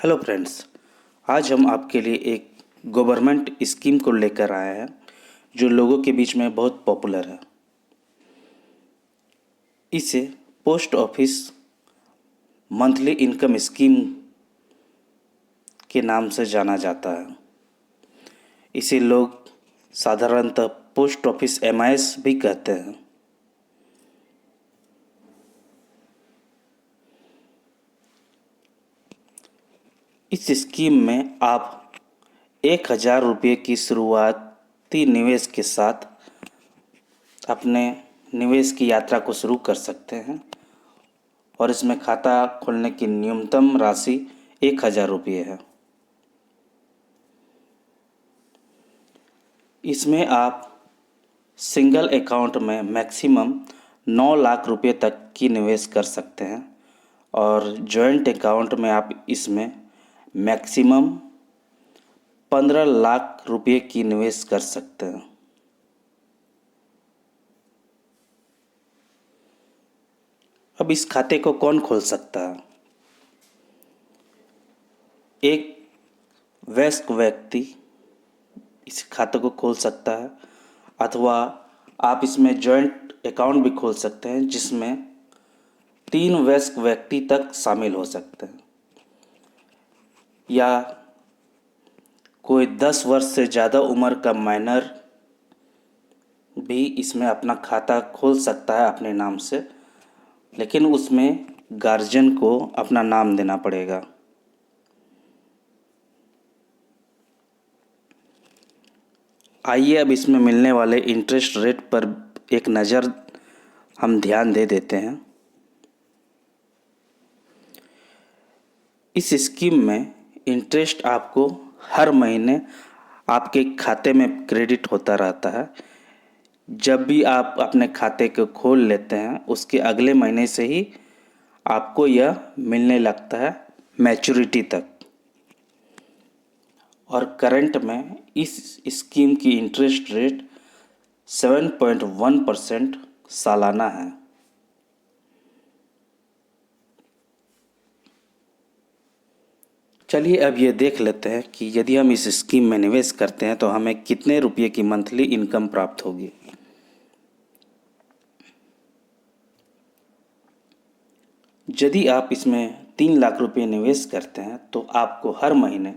Hello friends, आज हम आपके लिए एक गवर्नमेंट स्कीम को लेकर आए हैं जो लोगों के बीच में बहुत पॉपुलर है। इसे post office monthly income scheme के नाम से जाना जाता है। इसे लोग साधारणतः पोस्ट ऑफिस एमआईएस भी कहते हैं। इस स्कीम में आप 1,000 रुपये की शुरुआती निवेश के साथ अपने निवेश की यात्रा को शुरू कर सकते हैं और इसमें खाता खोलने की न्यूनतम राशि 1,000 रुपये है। इसमें आप सिंगल अकाउंट में मैक्सिमम 9 लाख रुपये तक की निवेश कर सकते हैं और जॉइंट अकाउंट में आप इसमें मैक्सिमम 15 लाख रुपये की निवेश कर सकते हैं। अब इस खाते को कौन खोल सकता है? एक वयस्क व्यक्ति इस खाते को खोल सकता है अथवा आप इसमें जॉइंट अकाउंट भी खोल सकते हैं जिसमें 3 वयस्क व्यक्ति तक शामिल हो सकते हैं, या कोई 10 वर्ष से ज़्यादा उम्र का माइनर भी इसमें अपना खाता खोल सकता है अपने नाम से, लेकिन उसमें गार्जियन को अपना नाम देना पड़ेगा। आइए अब इसमें मिलने वाले इंटरेस्ट रेट पर एक नज़र हम ध्यान दे देते हैं। इस स्कीम में इंटरेस्ट आपको हर महीने आपके खाते में क्रेडिट होता रहता है। जब भी आप अपने खाते को खोल लेते हैं उसके अगले महीने से ही आपको यह मिलने लगता है मैच्योरिटी तक। और करंट में इस स्कीम की इंटरेस्ट रेट 7.1% सालाना है। चलिए अब ये देख लेते हैं कि यदि हम इस स्कीम में निवेश करते हैं तो हमें कितने रुपये की मंथली इनकम प्राप्त होगी। यदि आप इसमें 3 लाख रुपये निवेश करते हैं तो आपको हर महीने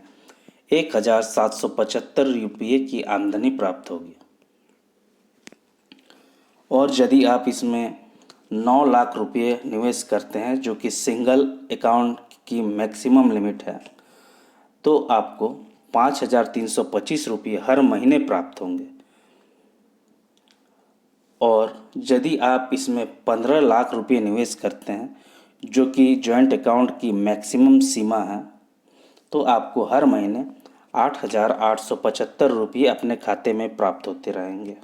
1,775 रुपये की आमदनी प्राप्त होगी। और यदि आप इसमें 9 लाख रुपये निवेश करते हैं जो कि सिंगल अकाउंट की मैक्सिमम लिमिट है, तो आपको 5,325 रुपये हर महीने प्राप्त होंगे। और यदि आप इसमें 15 लाख रुपये निवेश करते हैं जो कि जॉइंट अकाउंट की मैक्सिमम सीमा है, तो आपको हर महीने 8,875 रुपये अपने खाते में प्राप्त होते रहेंगे।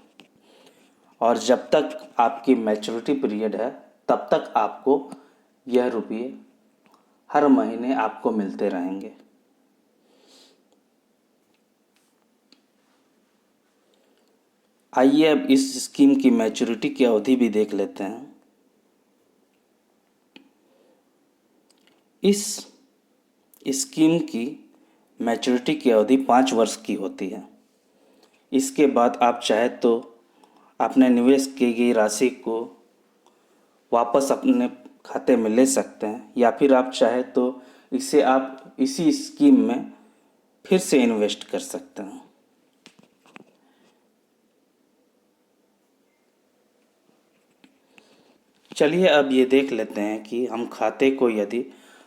और जब तक आपकी मैच्योरिटी पीरियड है तब तक आपको यह रुपये हर महीने आपको मिलते रहेंगे। आइए अब इस स्कीम की मैच्योरिटी की अवधि भी देख लेते हैं। इस स्कीम की मैच्योरिटी की अवधि 5 वर्ष की होती है। इसके बाद आप चाहे तो अपने निवेश की गई राशि को वापस अपने खाते में ले सकते हैं, या फिर आप चाहे तो इसे आप इसी स्कीम में फिर से इन्वेस्ट कर सकते हैं। चलिए अब ये देख लेते हैं कि हम खाते को यदि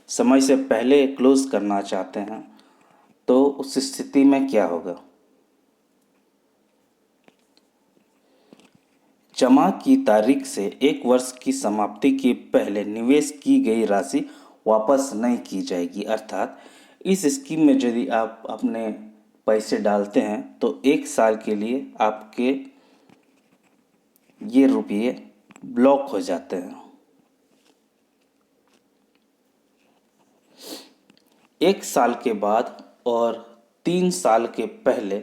समय से पहले क्लोज करना चाहते हैं तो उस स्थिति में क्या होगा। जमा की तारीख से 1 वर्ष की समाप्ति के पहले निवेश की गई राशि वापस नहीं की जाएगी। अर्थात इस स्कीम में यदि आप अपने पैसे डालते हैं तो 1 साल के लिए आपके ये रुपये ब्लॉक हो जाते हैं। 1 साल के बाद और 3 साल के पहले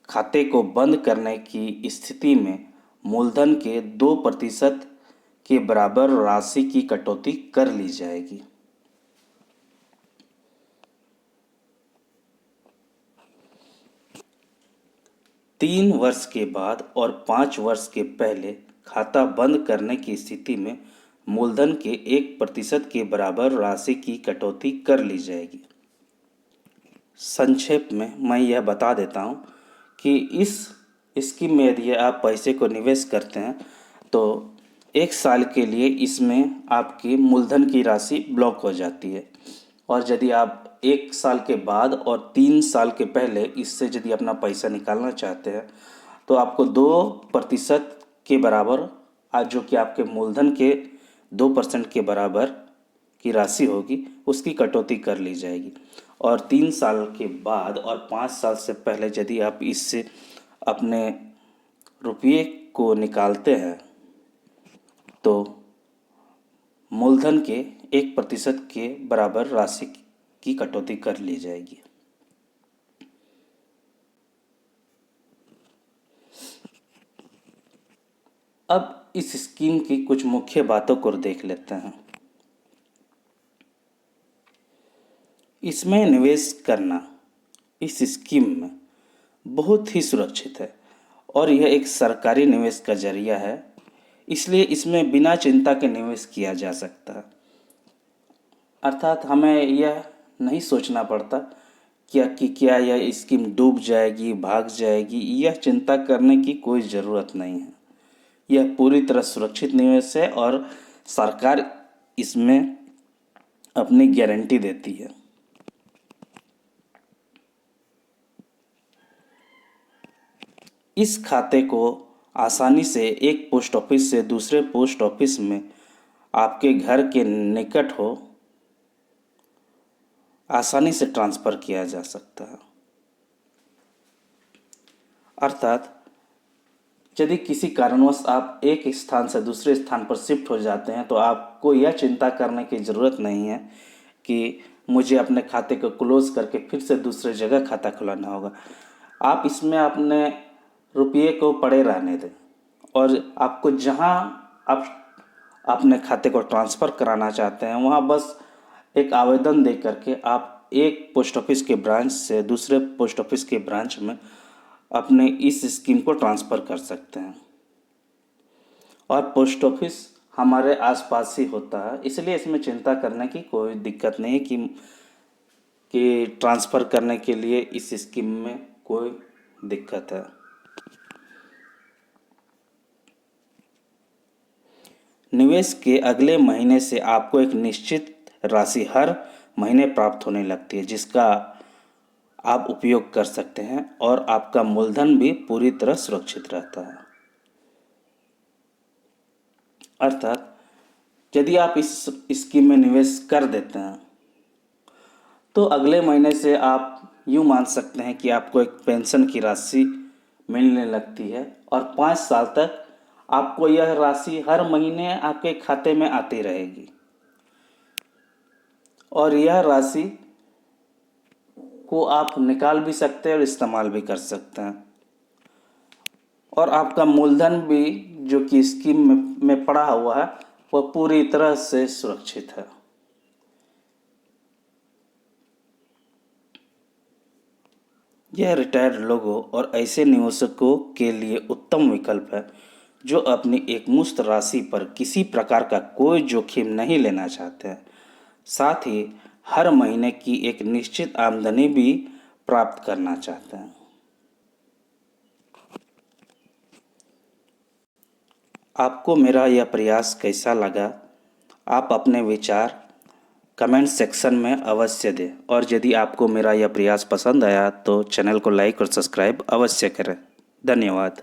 खाते को बंद करने की स्थिति में मूलधन के 2% के बराबर राशि की कटौती कर ली जाएगी। 3 वर्ष के बाद और 5 वर्ष के पहले खाता बंद करने की स्थिति में मूलधन के 1% के बराबर राशि की कटौती कर ली जाएगी। संक्षेप में मैं यह बता देता हूँ कि इस स्कीम में यदि आप पैसे को निवेश करते हैं तो 1 साल के लिए इसमें आपकी मूलधन की राशि ब्लॉक हो जाती है, और यदि आप 1 साल के बाद और 3 साल के पहले इससे यदि अपना पैसा निकालना चाहते हैं तो आपको 2% के बराबर आज जो कि आपके मूलधन के 2% के बराबर की राशि होगी उसकी कटौती कर ली जाएगी। और 3 साल के बाद और 5 साल से पहले यदि आप इससे अपने रुपये को निकालते हैं तो मूलधन के 1% के बराबर राशि की कटौती कर ली जाएगी। अब इस स्कीम की कुछ मुख्य बातों को देख लेते हैं। इसमें निवेश करना इस स्कीम में बहुत ही सुरक्षित है और यह एक सरकारी निवेश का जरिया है, इसलिए इसमें बिना चिंता के निवेश किया जा सकता है। अर्थात हमें यह नहीं सोचना पड़ता क्या यह स्कीम डूब जाएगी, भाग जाएगी, यह चिंता करने की कोई ज़रूरत नहीं है। यह पूरी तरह सुरक्षित निवेश है और सरकार इसमें अपनी गारंटी देती है। इस खाते को आसानी से एक पोस्ट ऑफिस से दूसरे पोस्ट ऑफिस में आपके घर के निकट हो आसानी से ट्रांसफ़र किया जा सकता है। अर्थात यदि किसी कारणवश आप एक स्थान से दूसरे स्थान पर शिफ्ट हो जाते हैं तो आपको यह चिंता करने की ज़रूरत नहीं है कि मुझे अपने खाते को क्लोज़ करके फिर से दूसरे जगह खाता खुलाना होगा। आप इसमें अपने रुपये को पड़े रहने दें और आपको जहां आप अपने खाते को ट्रांसफ़र कराना चाहते हैं वहां बस एक आवेदन दे करके आप एक पोस्ट ऑफिस के ब्रांच से दूसरे पोस्ट ऑफिस के ब्रांच में अपने इस स्कीम को ट्रांसफ़र कर सकते हैं। और पोस्ट ऑफिस हमारे आसपास ही होता है, इसलिए इसमें चिंता करने की कोई दिक्कत नहीं कि ट्रांसफ़र करने के लिए इस स्कीम में कोई दिक्कत है। निवेश के अगले महीने से आपको एक निश्चित राशि हर महीने प्राप्त होने लगती है जिसका आप उपयोग कर सकते हैं और आपका मूलधन भी पूरी तरह सुरक्षित रहता है। अर्थात यदि आप इस स्कीम में निवेश कर देते हैं तो अगले महीने से आप यूँ मान सकते हैं कि आपको एक पेंशन की राशि मिलने लगती है और 5 साल तक आपको यह राशि हर महीने आपके खाते में आती रहेगी और यह राशि को आप निकाल भी सकते हैं और इस्तेमाल भी कर सकते हैं और आपका मूलधन भी जो कि स्कीम में पड़ा हुआ है वह पूरी तरह से सुरक्षित है। यह रिटायर्ड लोगों और ऐसे निवेशकों के लिए उत्तम विकल्प है जो अपनी एकमुश्त राशि पर किसी प्रकार का कोई जोखिम नहीं लेना चाहते हैं, साथ ही हर महीने की एक निश्चित आमदनी भी प्राप्त करना चाहते हैं। आपको मेरा यह प्रयास कैसा लगा? आप अपने विचार कमेंट सेक्शन में अवश्य दें और यदि आपको मेरा यह प्रयास पसंद आया तो चैनल को लाइक और सब्सक्राइब अवश्य करें। धन्यवाद।